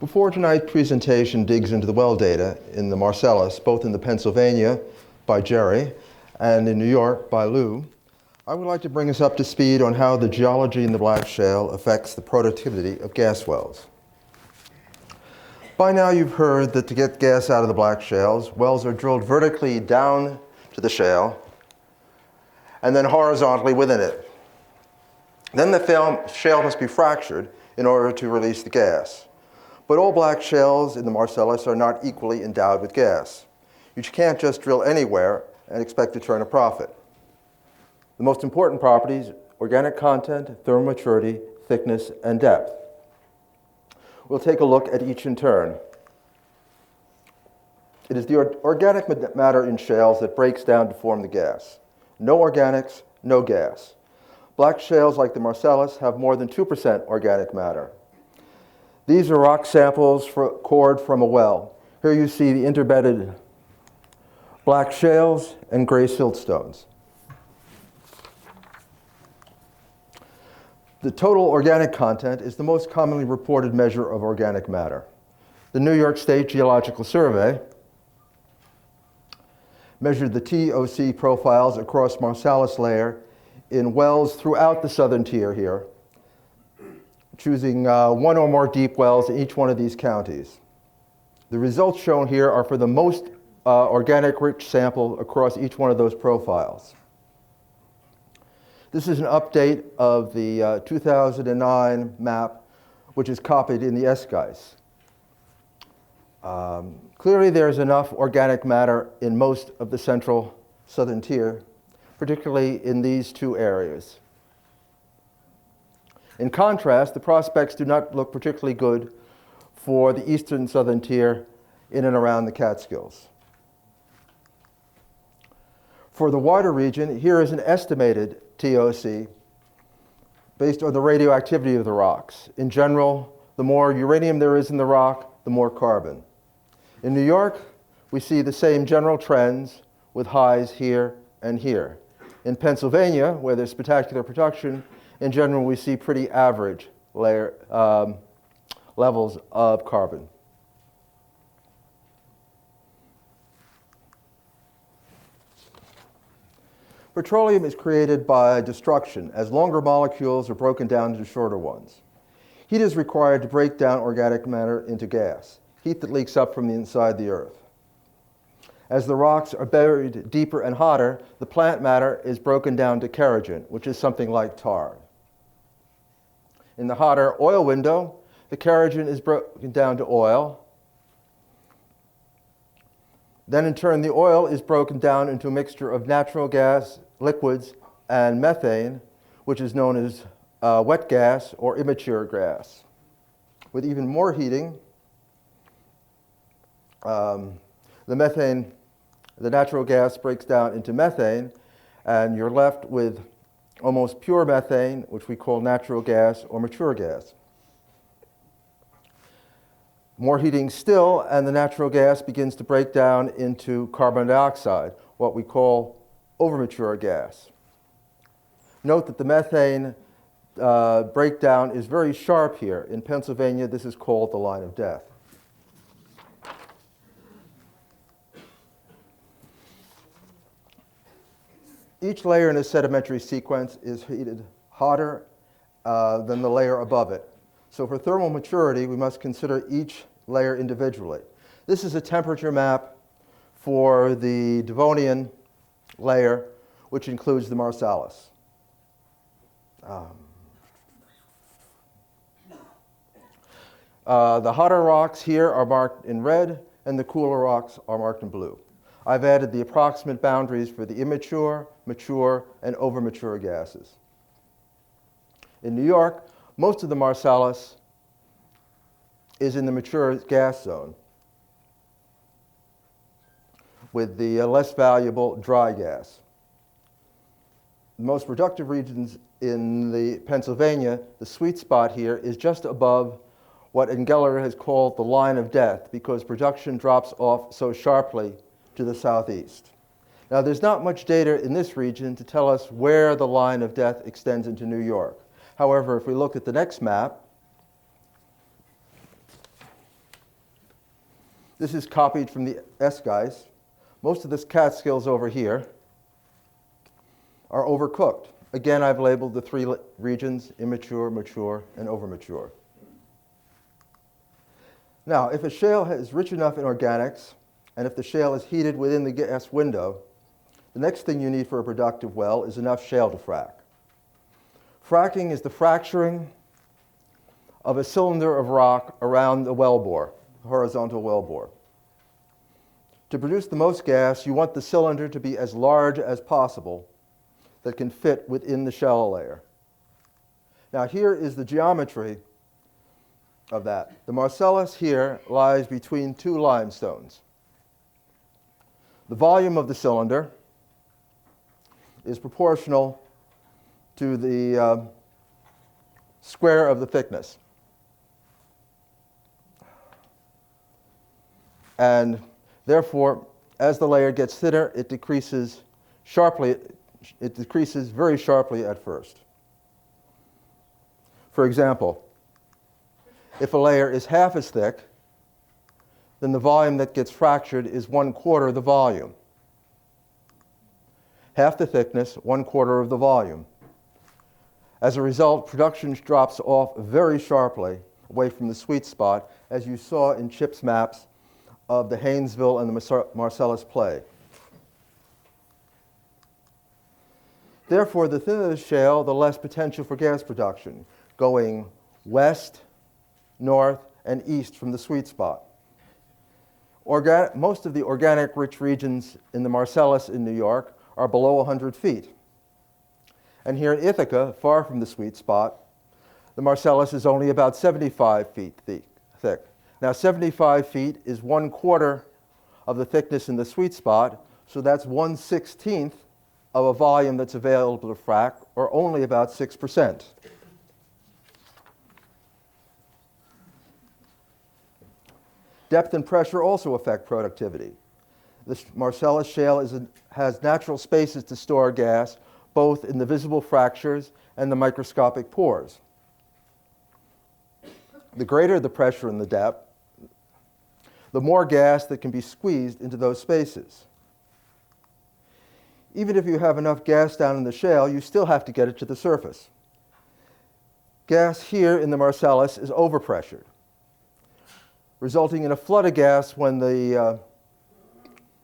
Before tonight's presentation digs into the well data in the Marcellus, both in the Pennsylvania by Jerry and in New York by Lou, I would like to bring us up to speed on how the geology in the Black Shale affects the productivity of gas wells. By now you've heard that to get gas out of the Black Shales, wells are drilled vertically down to the shale and then horizontally within it. Then the shale must be fractured in order to release the gas. But all black shales in the Marcellus are not equally endowed with gas. You can't just drill anywhere and expect to turn a profit. The most important properties: organic content, thermal maturity, thickness, and depth. We'll take a look at each in turn. It is the organic matter in shales that breaks down to form the gas. No organics, no gas. Black shales like the Marcellus have more than 2% organic matter. These are rock samples cored from a well. Here you see the interbedded black shales and gray siltstones. The total organic content is the most commonly reported measure of organic matter. The New York State Geological Survey measured the TOC profiles across Marcellus layer in wells throughout the southern tier here, choosing one or more deep wells in each one of these counties. The results shown here are for the most organic rich sample across each one of those profiles. This is an update of the 2009 map, which is copied in the SGICE. Clearly there's enough organic matter in most of the central southern tier, particularly in these two areas. In contrast, the prospects do not look particularly good for the eastern southern tier in and around the Catskills. For the wider region, here is an estimated TOC based on the radioactivity of the rocks. In general, the more uranium there is in the rock, the more carbon. In New York, we see the same general trends with highs here and here. In Pennsylvania, where there's spectacular production, in general we see pretty average levels of carbon. Petroleum is created by destruction as longer molecules are broken down into shorter ones. Heat is required to break down organic matter into gas, heat that leaks up from the inside the earth. As the rocks are buried deeper and hotter, the plant matter is broken down to kerogen, which is something like tar. In the hotter oil window, the kerogen is broken down to oil. Then in turn, the oil is broken down into a mixture of natural gas, liquids, and methane, which is known as wet gas or immature gas. With even more heating, the natural gas breaks down into methane, and you're left with almost pure methane, which we call natural gas or mature gas. More heating still, and the natural gas begins to break down into carbon dioxide, what we call overmature gas. Note that the methane breakdown is very sharp here. In Pennsylvania, this is called the line of death. Each layer in a sedimentary sequence is heated hotter than the layer above it. So for thermal maturity, we must consider each layer individually. This is a temperature map for the Devonian layer, which includes the Marcellus. The hotter rocks here are marked in red, and the cooler rocks are marked in blue. I've added the approximate boundaries for the immature, mature, and overmature gases. In New York, most of the Marcellus is in the mature gas zone, with the less valuable dry gas. The most productive regions in the Pennsylvania, the sweet spot here is just above what Engeller has called the line of death, because production drops off so sharply to the southeast. Now, there's not much data in this region to tell us where the line of death extends into New York. However, if we look at the next map, This is copied from the Eskais. Most of this Catskills over here are overcooked. Again, I've labeled the three regions: immature, mature, and overmature. Now, if a shale is rich enough in organics, and if the shale is heated within the gas window, the next thing you need for a productive well is enough shale to frack. Fracking is the fracturing of a cylinder of rock around the wellbore, horizontal wellbore. To produce the most gas, you want the cylinder to be as large as possible that can fit within the shale layer. Now here is the geometry of that. The Marcellus here lies between two limestones. The volume of the cylinder is proportional to the square of the thickness. And therefore, as the layer gets thinner, it decreases sharply. It decreases very sharply at first. For example, if a layer is half as thick, then the volume that gets fractured is 1/4 the volume. Half the thickness, 1/4 of the volume. As a result, production drops off very sharply away from the sweet spot, as you saw in Chip's maps of the Haynesville and the Marcellus play. Therefore, the thinner the shale, the less potential for gas production, going west, north, and east from the sweet spot. Most of the organic-rich regions in the Marcellus in New York are below 100 feet. And here in Ithaca, far from the sweet spot, the Marcellus is only about 75 feet thick. Now, 75 feet is 1/4 of the thickness in the sweet spot, so that's 1/16 of a volume that's available to frack, or only about 6%. Depth and pressure also affect productivity. The Marcellus shale has natural spaces to store gas, both in the visible fractures and the microscopic pores. The greater the pressure and the depth, the more gas that can be squeezed into those spaces. Even if you have enough gas down in the shale, you still have to get it to the surface. Gas here in the Marcellus is overpressured, resulting in a flood of gas when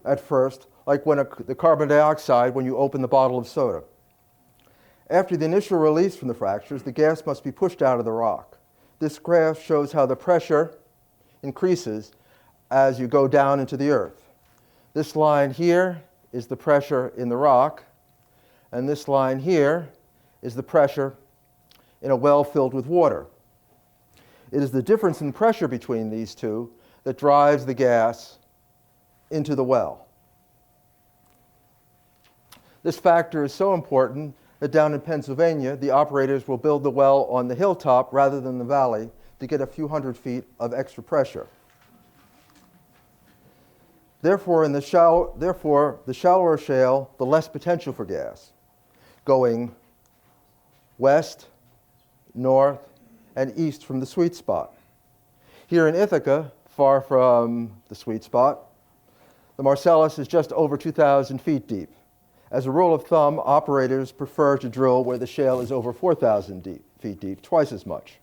at first, like when the carbon dioxide when you open the bottle of soda. After the initial release from the fractures, the gas must be pushed out of the rock. This graph shows how the pressure increases as you go down into the earth. This line here is the pressure in the rock, and this line here is the pressure in a well filled with water. It is the difference in pressure between these two that drives the gas into the well. This factor is so important that down in Pennsylvania, the operators will build the well on the hilltop rather than the valley to get a few hundred feet of extra pressure. Therefore, the shallower shale, the less potential for gas, going west, north, and east from the sweet spot. Here in Ithaca, far from the sweet spot, the Marcellus is just over 2,000 feet deep. As a rule of thumb, operators prefer to drill where the shale is over 4,000 feet deep, twice as much.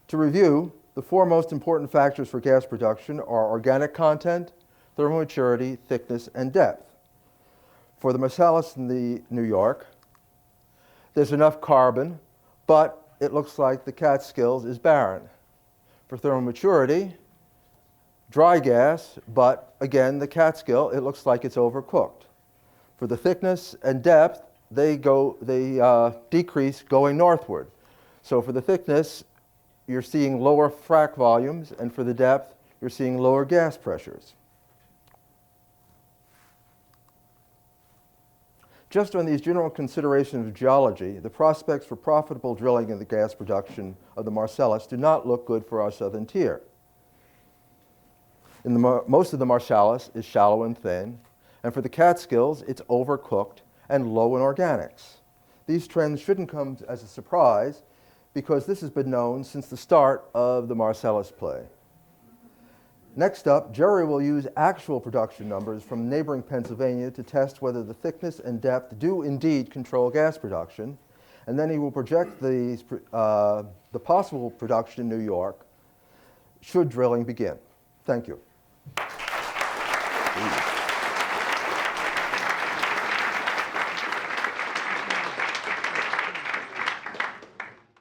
To review, the four most important factors for gas production are organic content, thermal maturity, thickness, and depth. For the Marcellus in the New York, there's enough carbon, but it looks like the Catskills is barren. For thermal maturity, dry gas, but again, the Catskill, it looks like it's overcooked. For the thickness and depth, they decrease going northward. So for the thickness, you're seeing lower frac volumes, and for the depth, you're seeing lower gas pressures. Just on these general considerations of geology, the prospects for profitable drilling in the gas production of the Marcellus do not look good for our southern tier. Most of the Marcellus is shallow and thin, and for the Catskills, it's overcooked and low in organics. These trends shouldn't come as a surprise, because this has been known since the start of the Marcellus play. Next up, Jerry will use actual production numbers from neighboring Pennsylvania to test whether the thickness and depth do indeed control gas production. And then he will project the possible production in New York should drilling begin. Thank you.